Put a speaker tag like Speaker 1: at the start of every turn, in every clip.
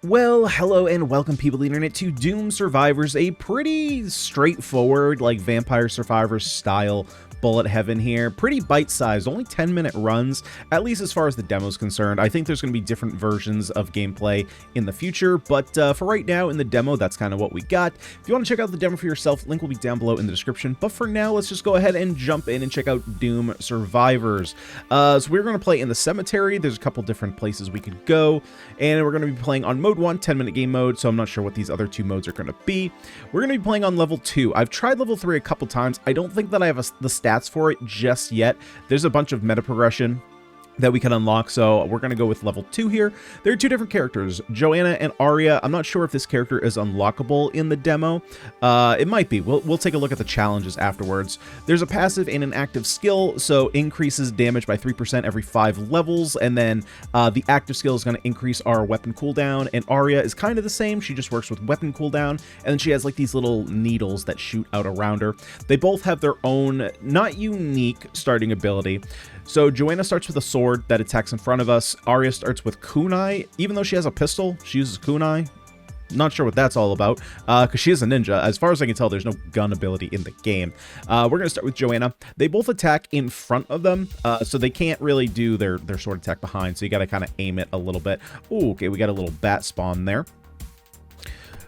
Speaker 1: Well, hello and welcome people of the internet to Doom Survivors, a pretty straightforward, like Vampire Survivors style bullet heaven here. Pretty bite-sized, only 10-minute runs, at least as far as the demo's concerned. I think there's going to be different versions of gameplay in the future, but for right now in the demo, that's kind of what we got. If you want to check out the demo for yourself, link will be down below in the description, but for now, let's just go ahead and jump in and check out Doom Survivors. So we're going to play in the cemetery. There's a couple different places we could go, and we're going to be playing on mode 1, 10-minute game mode, so I'm not sure what these other two modes are going to be. We're going to be playing on level 2. I've tried level 3 a couple times. I don't think that I have the stats for it just yet. There's a bunch of meta progression that we can unlock, so we're going to go with level 2 here. There are two different characters, Joanna and Arya. I'm not sure if this character is unlockable in the demo. It might be. We'll take a look at the challenges afterwards. There's a passive and an active skill, so increases damage by 3% every 5 levels, and then the active skill is going to increase our weapon cooldown, and Arya is kind of the same. She just works with weapon cooldown, and then she has like these little needles that shoot out around her. They both have their own, not unique, starting ability. So Joanna starts with a sword that attacks in front of us. Arya starts with kunai. Even though she has a pistol, she uses kunai. Not sure what that's all about, because she is a ninja. As far as I can tell, there's no gun ability in the game. We're going to start with Joanna. They both attack in front of them, so they can't really do their sword attack behind, so you got to kind of aim it a little bit. Ooh, okay, we got a little bat spawn there.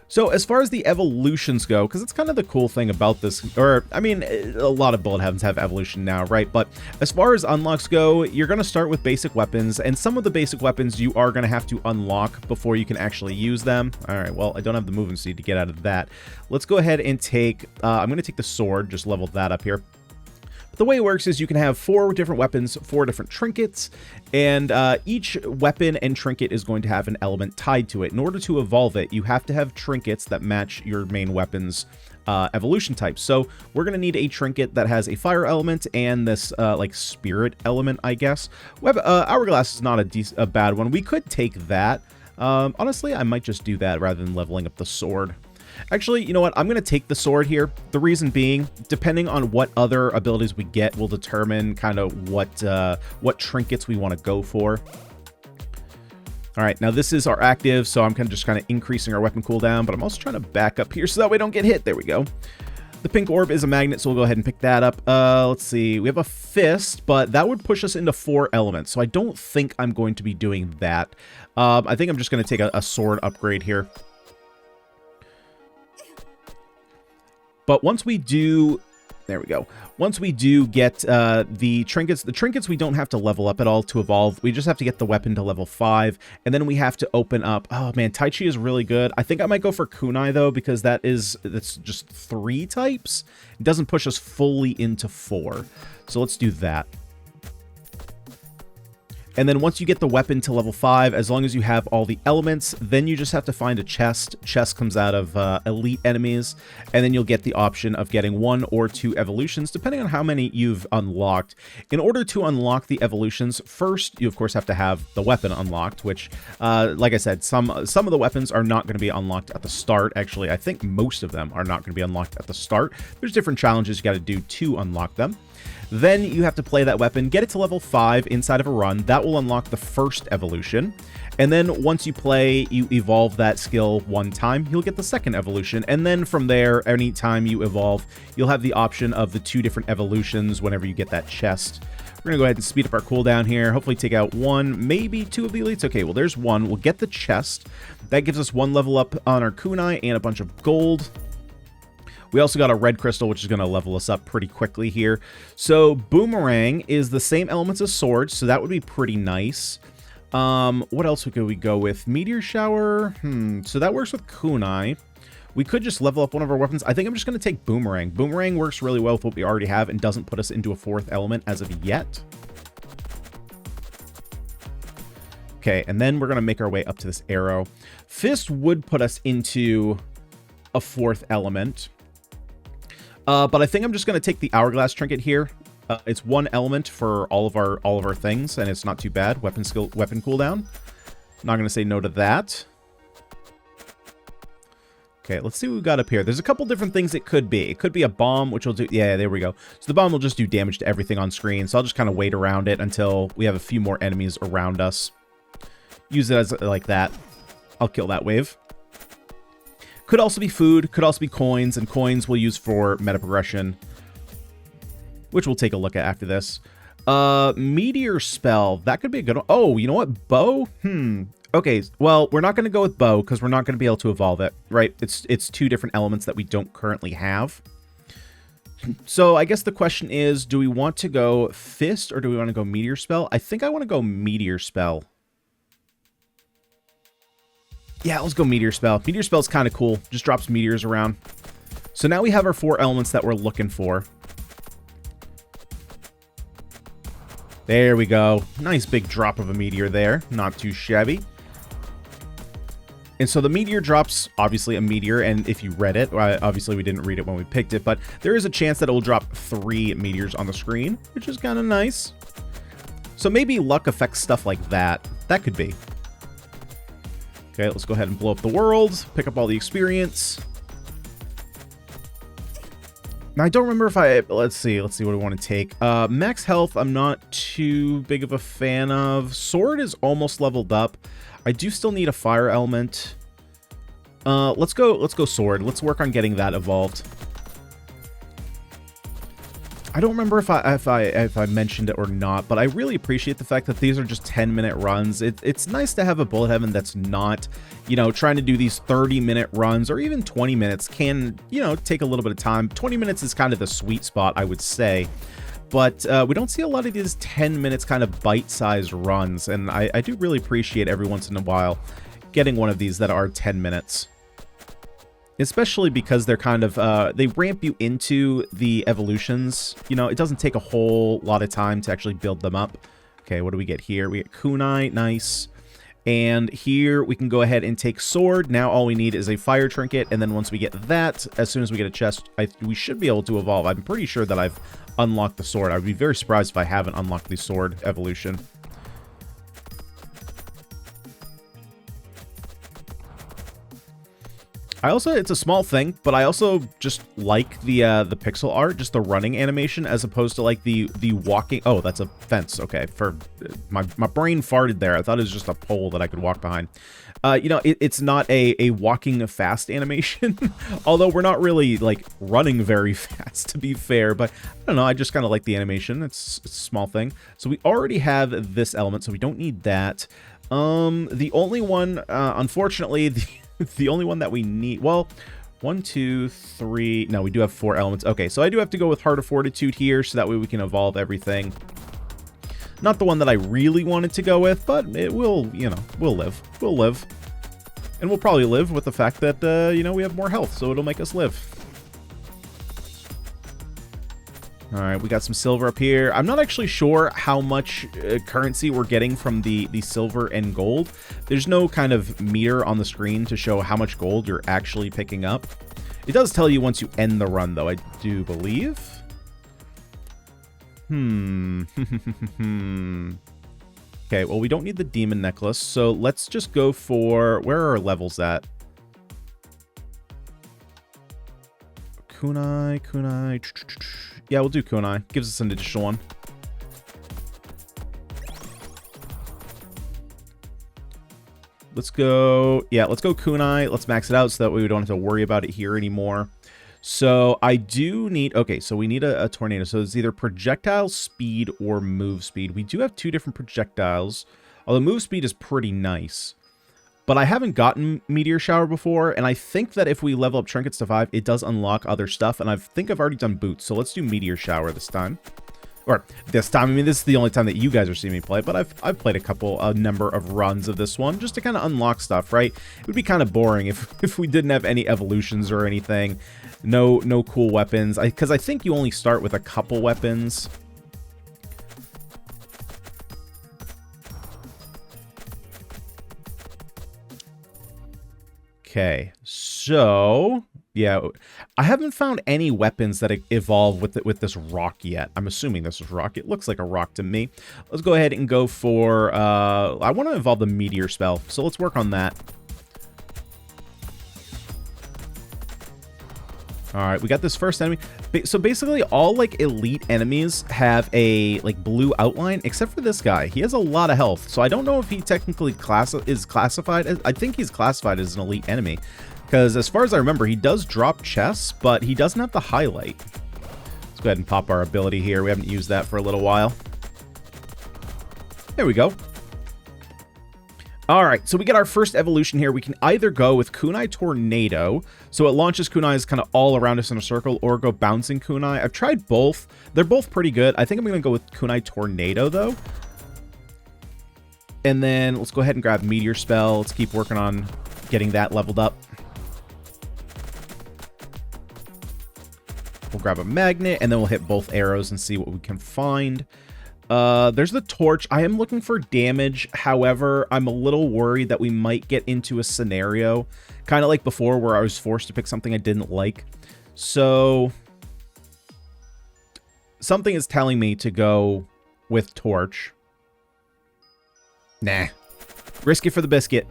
Speaker 1: So as far as the evolutions go, because it's kind of the cool thing about this, or I mean, a lot of bullet heavens have evolution now, right? But as far as unlocks go, you're going to start with basic weapons, and some of the basic weapons you are going to have to unlock before you can actually use them. All right, well, I don't have the movement speed to get out of that. Let's go ahead and take, I'm going to take the sword, just level that up here. The way it works is you can have 4 different weapons, 4 different trinkets, and each weapon and trinket is going to have an element tied to it. In order to evolve it, you have to have trinkets that match your main weapon's evolution types. So we're going to need a trinket that has a fire element and this like spirit element, I guess. Hourglass is not a bad one. We could take that. Honestly, I might just do that rather than leveling up the sword. Actually, you know what? I'm going to take the sword here. The reason being, depending on what other abilities we get will determine kind of what trinkets we want to go for. All right, now this is our active, so I'm just kind of increasing our weapon cooldown, but I'm also trying to back up here so that we don't get hit. There we go. The pink orb is a magnet, so we'll go ahead and pick that up. Let's see. We have a fist, but that would push us into 4 elements, so I don't think I'm going to be doing that. I think I'm just going to take a sword upgrade here. But once we do, there we go. Once we do get the trinkets we don't have to level up at all to evolve. We just have to get the weapon to level 5, and then we have to open up. Oh man, Tai Chi is really good. I think I might go for kunai though, because that's just 3 types. It doesn't push us fully into 4. So let's do that. And then once you get the weapon to level 5, as long as you have all the elements, then you just have to find a chest. Chest comes out of elite enemies, and then you'll get the option of getting 1 or 2 evolutions, depending on how many you've unlocked. In order to unlock the evolutions, first, you of course have to have the weapon unlocked, which, like I said, some of the weapons are not going to be unlocked at the start. Actually, I think most of them are not going to be unlocked at the start. There's different challenges you got to do to unlock them. Then you have to play that weapon, get it to level 5 inside of a run. That will unlock the first evolution. And then once you evolve that skill 1 time, you'll get the second evolution. And then from there, anytime you evolve, you'll have the option of the 2 different evolutions whenever you get that chest. We're going to go ahead and speed up our cooldown here. Hopefully take out 1, maybe 2 of the elites. Okay, well, there's 1. We'll get the chest. That gives us 1 level up on our kunai and a bunch of gold. We also got a red crystal, which is going to level us up pretty quickly here. So boomerang is the same elements as swords, so that would be pretty nice. What else could we go with? Meteor shower. So that works with kunai. We could just level up one of our weapons. I think I'm just going to take boomerang. Boomerang works really well with what we already have and doesn't put us into a 4th element as of yet. Okay, and then we're going to make our way up to this arrow. Fist would put us into a 4th element. But I think I'm just going to take the hourglass trinket here. It's 1 element for all of our things, and it's not too bad. Weapon cooldown. Not going to say no to that. Okay, let's see what we've got up here. There's a couple different things it could be. It could be a bomb, which will do... Yeah, there we go. So the bomb will just do damage to everything on screen. So I'll just kind of wait around it until we have a few more enemies around us. Use it as like that. I'll kill that wave. Could also be food, could also be coins, and coins we'll use for meta progression, which we'll take a look at after this. Meteor spell, that could be a good one. Oh, you know what? Bow? Okay, well, we're not going to go with bow because we're not going to be able to evolve it, right? It's two different elements that we don't currently have. So I guess the question is, do we want to go fist or do we want to go meteor spell? I think I want to go meteor spell. Yeah, let's go meteor spell. Meteor spell's kind of cool. Just drops meteors around. So now we have our 4 elements that we're looking for. There we go. Nice big drop of a meteor there. Not too shabby. And so the meteor drops, obviously, a meteor, and if you read it, obviously we didn't read it when we picked it, but there is a chance that it will drop 3 meteors on the screen, which is kind of nice. So maybe luck affects stuff like that. That could be. Okay, let's go ahead and blow up the world, pick up all the experience. Now, I don't remember if let's see what I want to take. Max health, I'm not too big of a fan of. Sword is almost leveled up. I do still need a fire element. Let's go sword. Let's work on getting that evolved. I don't remember if I mentioned it or not, but I really appreciate the fact that these are just 10-minute runs. It's nice to have a bullet heaven that's not, you know, trying to do these 30-minute runs or even 20 minutes can, you know, take a little bit of time. 20 minutes is kind of the sweet spot, I would say. But we don't see a lot of these 10 minutes kind of bite-sized runs, and I do really appreciate every once in a while getting one of these that are 10 minutes. Especially because they're kind of, they ramp you into the evolutions. You know, it doesn't take a whole lot of time to actually build them up. Okay, what do we get here? We get kunai, nice. And here we can go ahead and take sword. Now all we need is a fire trinket, and then once we get that, as soon as we get a chest, we should be able to evolve. I'm pretty sure that I've unlocked the sword. I would be very surprised if I haven't unlocked the sword evolution. It's a small thing, but I also just like the pixel art, just the running animation, as opposed to like the walking. Oh, that's a fence. Okay, for my brain farted there. I thought it was just a pole that I could walk behind. You know, it's not a walking fast animation, although we're not really like running very fast, to be fair. But I don't know. I just kind of like the animation. It's a small thing. So we already have this element, so we don't need that. The only one, unfortunately, the only one that we need, well, 1, 2, 3, no, we do have 4 elements. Okay, so I do have to go with Heart of Fortitude here, so that way we can evolve everything. Not the one that I really wanted to go with, but it will, you know, we'll live. We'll live. And we'll probably live with the fact that, you know, we have more health, so it'll make us live. Alright, we got some silver up here. I'm not actually sure how much currency we're getting from the silver and gold. There's no kind of meter on the screen to show how much gold you're actually picking up. It does tell you once you end the run, though, I do believe. Okay, well, we don't need the demon necklace, so let's just go for... Where are our levels at? Kunai. Yeah, we'll do kunai. Gives us an additional one. Let's go... Yeah, let's go kunai. Let's max it out so that way we don't have to worry about it here anymore. So I do need... Okay, so we need a tornado. So it's either projectile speed or move speed. We do have 2 different projectiles. Although move speed is pretty nice. But I haven't gotten Meteor Shower before, and I think that if we level up Trinkets to 5, it does unlock other stuff, and I think I've already done Boots, so let's do Meteor Shower this time. Or, this time, I mean, this is the only time that you guys are seeing me play, but I've played a number of runs of this one, just to kind of unlock stuff, right? It would be kind of boring if we didn't have any evolutions or anything. No cool weapons, because I think you only start with a couple weapons. Okay, so yeah, I haven't found any weapons that evolve with this rock yet. I'm assuming this is rock. It looks like a rock to me. Let's go ahead and go for, I want to evolve the meteor spell, so let's work on that. All right, we got this first enemy. So basically all like elite enemies have a like blue outline, except for this guy. He has a lot of health, so I don't know if he technically is classified as, I think he's classified as an elite enemy, because as far as I remember, he does drop chests, but he doesn't have the highlight. Let's go ahead and pop our ability here. We haven't used that for a little while. There we go. All right, so we get our first evolution here. We can either go with Kunai Tornado, so it launches kunais kind of all around us in a circle, or go Bouncing Kunai. I've tried both. They're both pretty good. I think I'm going to go with Kunai Tornado, though. And then let's go ahead and grab Meteor Spell. Let's keep working on getting that leveled up. We'll grab a Magnet, and then we'll hit both arrows and see what we can find. There's the torch. I am looking for damage. However, I'm a little worried that we might get into a scenario kind of like before where I was forced to pick something I didn't like. So something is telling me to go with torch. Nah. Risk it for the biscuit.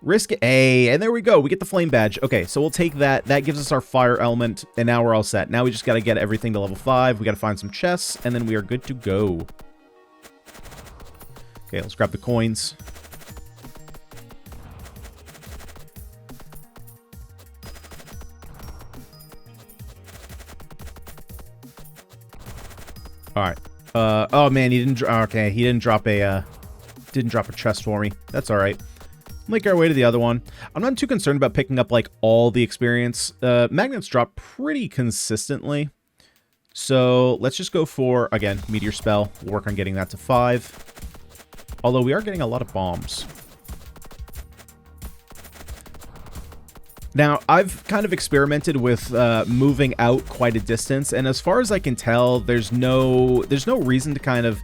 Speaker 1: Risk it. Hey, and there we go. We get the flame badge. Okay, so we'll take that. That gives us our fire element, and now we're all set. Now we just got to get everything to level 5. We got to find some chests, and then we are good to go. Okay, let's grab the coins. All right. Oh man, he didn't. Okay, he didn't drop a chest for me. That's all right. Make our way to the other one. I'm not too concerned about picking up like all the experience. Magnets drop pretty consistently. So let's just go for, again, Meteor Spell. We'll work on getting that to 5. Although we are getting a lot of bombs. Now, I've kind of experimented with moving out quite a distance. And as far as I can tell, there's no reason to kind of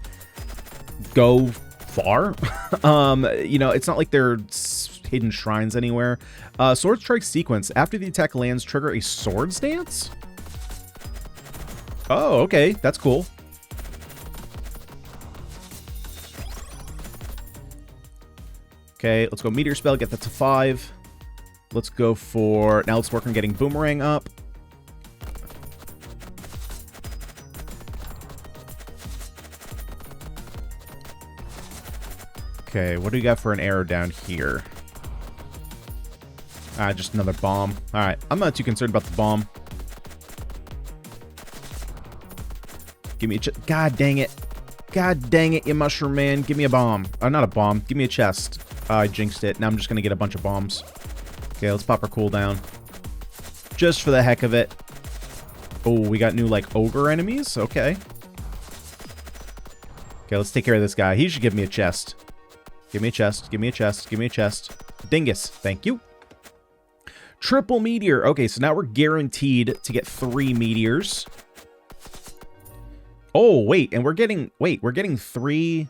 Speaker 1: go far. You know, it's not like there's hidden shrines anywhere. Sword Strike sequence. After the attack lands, trigger a Swords Dance? Oh, okay. That's cool. Okay, let's go Meteor Spell, get that to 5. Let's go for... Now let's work on getting Boomerang up. Okay, what do we got for an arrow down here? Just another bomb. Alright, I'm not too concerned about the bomb. Give me a God dang it. God dang it, you mushroom man. Give me a bomb. Oh, not a bomb. Give me a chest. I jinxed it. Now I'm just going to get a bunch of bombs. Okay, let's pop our cooldown. Just for the heck of it. Oh, we got new, like, ogre enemies? Okay. Okay, let's take care of this guy. He should give me a chest. Give me a chest. Give me a chest. Give me a chest. Dingus. Thank you. Triple meteor. Okay, so now we're guaranteed to get 3 meteors. Oh, wait. And we're getting... Wait, we're getting 3...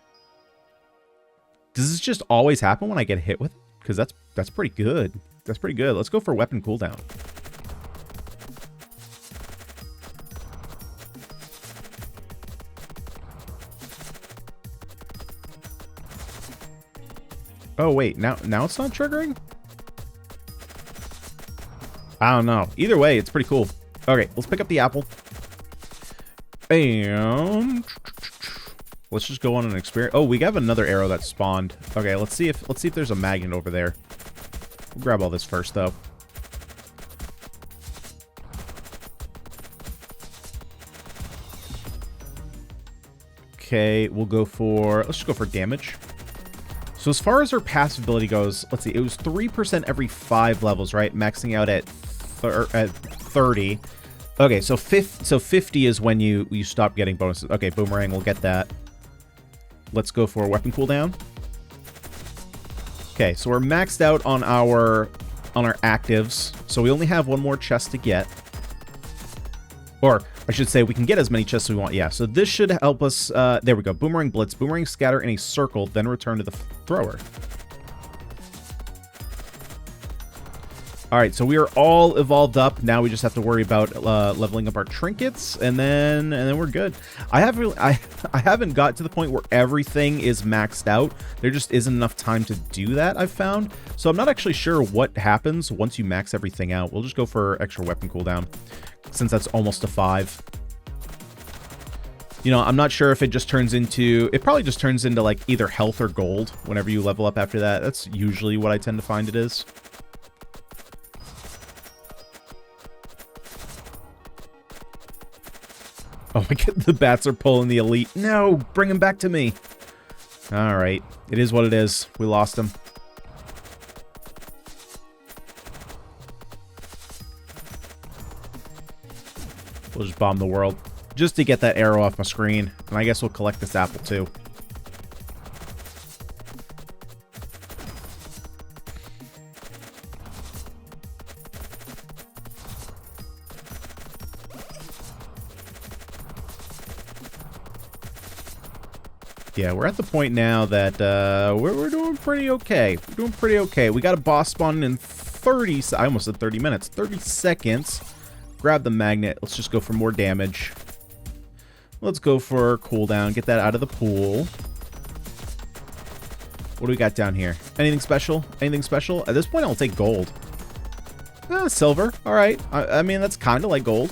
Speaker 1: Does this just always happen when I get hit with it? Because that's pretty good. That's pretty good. Let's go for weapon cooldown. Oh, wait. Now it's not triggering? I don't know. Either way, it's pretty cool. Okay, let's pick up the apple. And let's just go on an experience. Oh, we have another arrow that spawned. Okay, let's see if there's a magnet over there. We'll grab all this first, though. Okay, we'll go for... Let's just go for damage. So as far as her passive ability goes, let's see. It was 3% every 5 levels, right? Maxing out at 30. Okay, so 50 is when you stop getting bonuses. Okay, Boomerang, we'll get that. Let's go for weapon cooldown. Okay, so we're maxed out on our actives. So we only have one more chest to get. Or, I should say, we can get as many chests as we want. Yeah, so this should help us. There we go. Boomerang Blitz. Boomerang Scatter in a circle, then return to the thrower. All right, so we are all evolved up. Now we just have to worry about leveling up our trinkets, and then we're good. I haven't got to the point where everything is maxed out. There just isn't enough time to do that, I've found. So I'm not actually sure what happens once you max everything out. We'll just go for extra weapon cooldown. since that's almost a 5. You know, I'm not sure if it just turns into... It probably just turns into, like, either health or gold whenever you level up after that. That's usually what I tend to find it is. Oh my god, the bats are pulling the elite. No, bring him back to me. Alright, it is what it is. We lost him. We'll just bomb the world. Just to get that arrow off my screen. And I guess we'll collect this apple too. Yeah, we're at the point now that we're doing pretty okay. We're doing pretty okay. We got a boss spawn in 30... I almost said 30 minutes. 30 seconds. Grab the magnet. Let's just go for more damage. Let's go for cooldown. Get that out of the pool. What do we got down here? Anything special? Anything special? At this point, I'll take gold. Silver. All right. I mean, that's kind of like gold.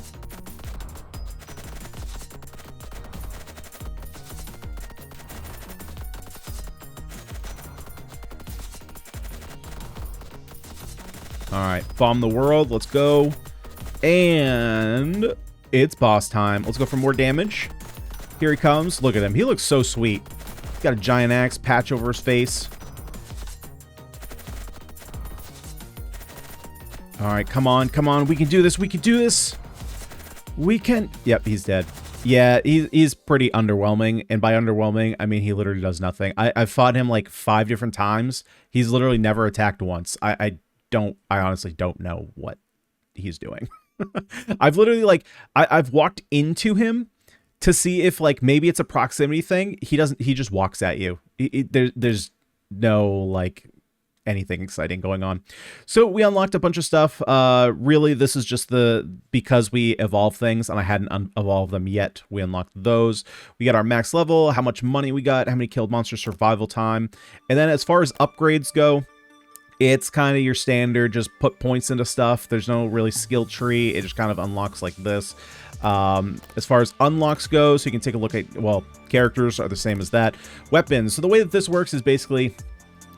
Speaker 1: Alright, bomb the world. Let's go. And it's boss time. Let's go for more damage. Here he comes. Look at him. He looks so sweet. He's got a giant axe, patch over his face. Alright, come on, come on. We can do this. We can do this. We can... Yep, he's dead. Yeah, he's pretty underwhelming. And by underwhelming, I mean he literally does nothing. I've fought him like 5 different times. He's literally never attacked once. I honestly don't know what he's doing. I've literally like, I've walked into him to see if like, maybe it's a proximity thing. He just walks at you. There's no like anything exciting going on. So we unlocked a bunch of stuff. Really, this is just because we evolve things and I hadn't evolved them yet. We unlocked those. We got our max level, how much money we got, how many killed monster survival time. And then as far as upgrades go, it's kind of your standard, just put points into stuff. There's no really skill tree. It just kind of unlocks like this. As far as unlocks go, so you can take a look at, well, characters are the same as that. Weapons. So the way that this works is basically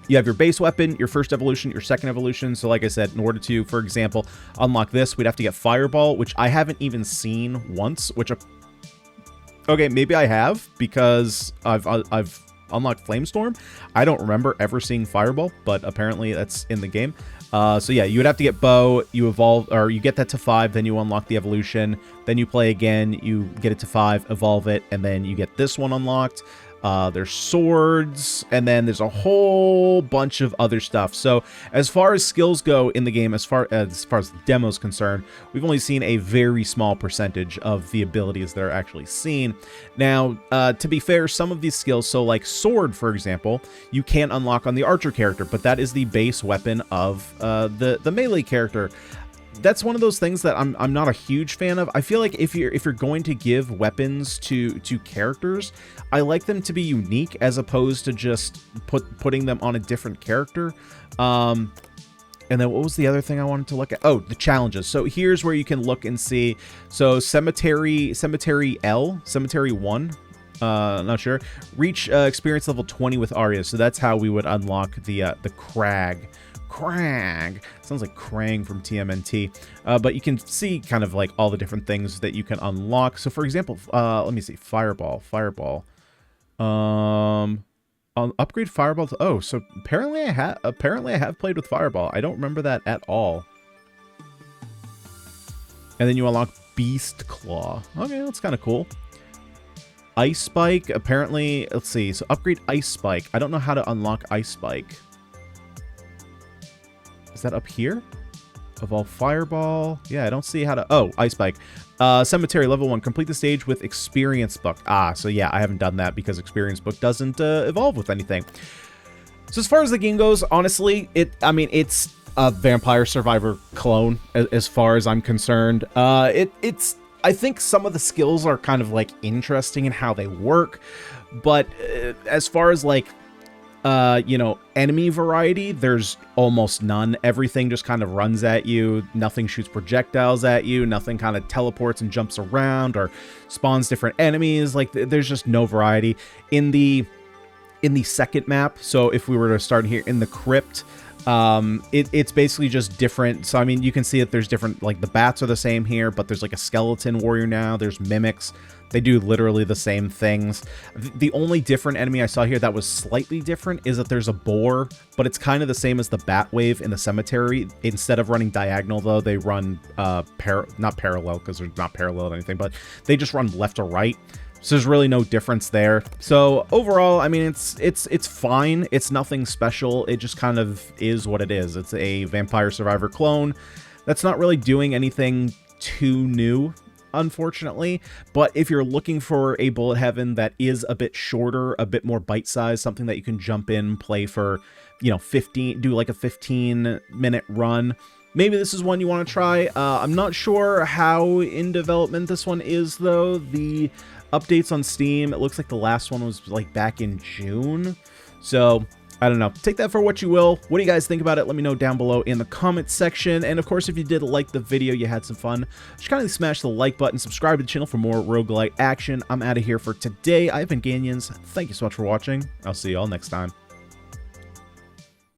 Speaker 1: you have your base weapon, your first evolution, your second evolution. So like I said, in order to, for example, unlock this, we'd have to get Fireball, which I haven't even seen once, which... Okay, maybe I have, because I've unlocked Flamestorm. I don't remember ever seeing Fireball, but apparently that's in the game. So yeah, you would have to get Bow, you evolve, or you get that to 5, then you unlock the evolution, then you play again, you get it to 5, evolve it, and then you get this one unlocked. There's swords, and then there's a whole bunch of other stuff. So as far as skills go in the game, as far as the demo's concerned, we've only seen a very small percentage of the abilities that are actually seen. Now, to be fair, some of these skills, so like sword, for example, you can't unlock on the archer character, but that is the base weapon of the melee character. That's one of those things that I'm not a huge fan of. I feel like if you're going to give weapons to characters, I like them to be unique as opposed to just putting them on a different character. And then what was the other thing I wanted to look at? Oh, the challenges. So here's where you can look and see. So Cemetery 1. Not sure. Reach experience level 20 with Arya. So that's how we would unlock the Crag. Sounds like Krang from TMNT. But you can see kind of like all the different things that you can unlock. So for example, let me see. Fireball. Upgrade Fireball to... Oh, so apparently I have played with Fireball. I don't remember that at all. And then you unlock Beast Claw. Okay, that's kind of cool. Ice Spike, apparently... Let's see. So upgrade Ice Spike. I don't know how to unlock Ice Spike. Is that up here? Evolve Fireball. Yeah, I don't see how to... Oh, Ice Spike. Cemetery level 1. Complete the stage with Experience Book. So yeah, I haven't done that because Experience Book doesn't evolve with anything. So as far as the game goes, honestly, it's a Vampire Survivor clone as far as I'm concerned. I think some of the skills are kind of like interesting in how they work, but as far as like you know, enemy variety, there's almost none. Everything just kind of runs at you. Nothing shoots projectiles at you. Nothing kind of teleports and jumps around or spawns different enemies. Like, there's just no variety. In the second map, so if we were to start here in the crypt, it's basically just different. So I mean, you can see that there's different, like the bats are the same here, but there's like a skeleton warrior now, there's mimics. They do literally the same things. The only different enemy I saw here that was slightly different is that there's a boar, but it's kind of the same as the bat wave in the cemetery. Instead of running diagonal though, they run not parallel, because they're not parallel to anything, but they just run left or right. So there's really no difference there. So overall, I mean, it's fine. It's nothing special. It just kind of is what it is. It's a Vampire Survivor clone that's not really doing anything too new, unfortunately. But if you're looking for a Bullet Heaven that is a bit shorter, a bit more bite-sized, something that you can jump in, play for, you know, do like a 15-minute run, maybe this is one you want to try. I'm not sure how in development this one is, though. The updates on Steam, it looks like the last one was like back in June. So I don't know. Take that for what you will. What do you guys think about it? Let me know down below in the comments section. And of course, if you did like the video, you had some fun, just kindly smash the like button, subscribe to the channel for more roguelite action. I'm out of here for today. I've been Ganyonz. Thank you so much for watching. I'll see you all next time.